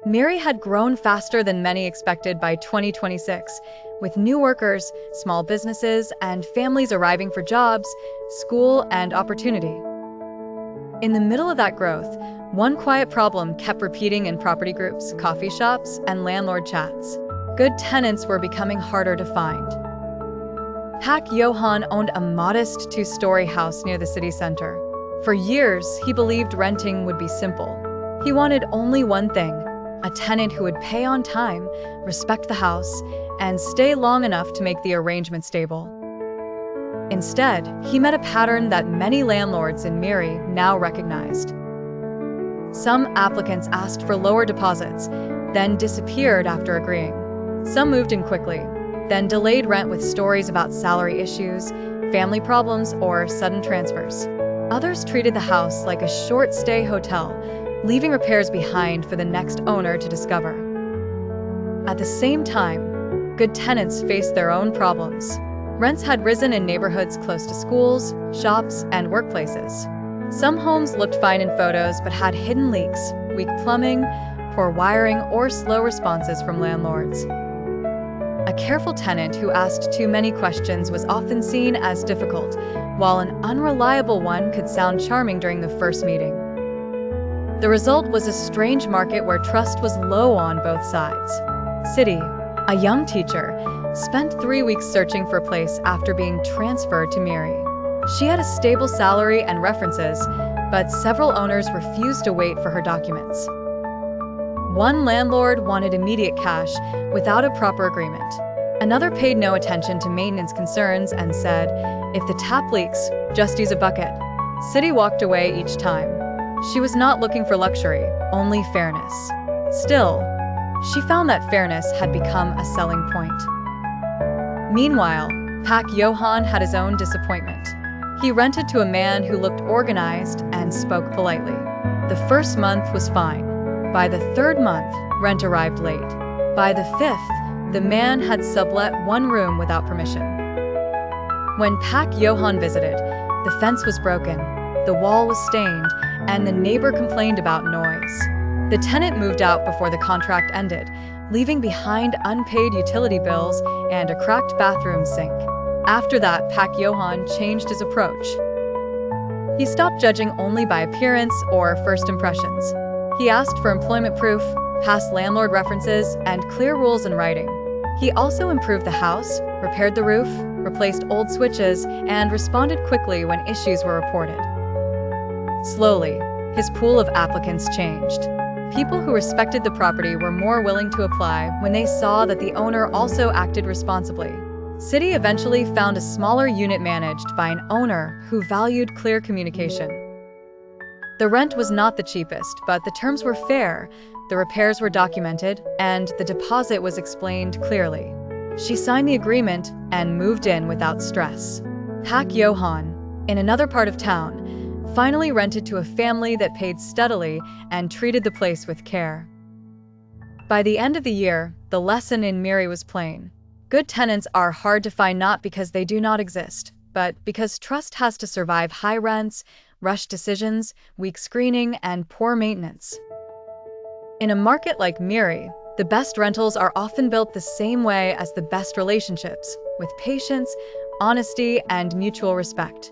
Miri had grown faster than many expected by 2026, with new workers, small businesses, and families arriving for jobs, school, and opportunity. In the middle of that growth, one quiet problem kept repeating in property groups, coffee shops, and landlord chats. Good tenants were becoming harder to find. Pak Johan owned a modest two-story house near the city center. For years, he believed renting would be simple. He wanted only one thing: a tenant who would pay on time, respect the house, and stay long enough to make the arrangement stable. Instead, he met a pattern that many landlords in Miri now recognized. Some applicants asked for lower deposits, then disappeared after agreeing. Some moved in quickly, then delayed rent with stories about salary issues, family problems, or sudden transfers. Others treated the house like a short-stay hotel, leaving repairs behind for the next owner to discover. At the same time, good tenants faced their own problems. Rents had risen in neighborhoods close to schools, shops, and workplaces. Some homes looked fine in photos but had hidden leaks, weak plumbing, poor wiring, or slow responses from landlords. A careful tenant who asked too many questions was often seen as difficult, while an unreliable one could sound charming during the first meeting. The result was a strange market where trust was low on both sides. Siti, a young teacher, spent 3 weeks searching for a place after being transferred to Miri. She had a stable salary and references, but several owners refused to wait for her documents. One landlord wanted immediate cash without a proper agreement. Another paid no attention to maintenance concerns and said, "If the tap leaks, just use a bucket." Siti walked away each time. She was not looking for luxury, only fairness. Still, she found that fairness had become a selling point. Meanwhile, Pak Johan had his own disappointment. He rented to a man who looked organized and spoke politely. The first month was fine. By the third month, rent arrived late. By the fifth, the man had sublet one room without permission. When Pak Johan visited, the fence was broken, the wall was stained, and the neighbor complained about noise. The tenant moved out before the contract ended, leaving behind unpaid utility bills and a cracked bathroom sink. After that, Pak Johan changed his approach. He stopped judging only by appearance or first impressions. He asked for employment proof, past landlord references, and clear rules in writing. He also improved the house, repaired the roof, replaced old switches, and responded quickly when issues were reported. Slowly, his pool of applicants changed. People who respected the property were more willing to apply when they saw that the owner also acted responsibly. Siti eventually found a smaller unit managed by an owner who valued clear communication. The rent was not the cheapest, but the terms were fair, the repairs were documented, and the deposit was explained clearly. She signed the agreement and moved in without stress. Pak Johan, in another part of town, finally rented to a family that paid steadily and treated the place with care. By the end of the year, the lesson in Miri was plain. Good tenants are hard to find not because they do not exist, but because trust has to survive high rents, rushed decisions, weak screening, and poor maintenance. In a market like Miri, the best rentals are often built the same way as the best relationships, with patience, honesty, and mutual respect.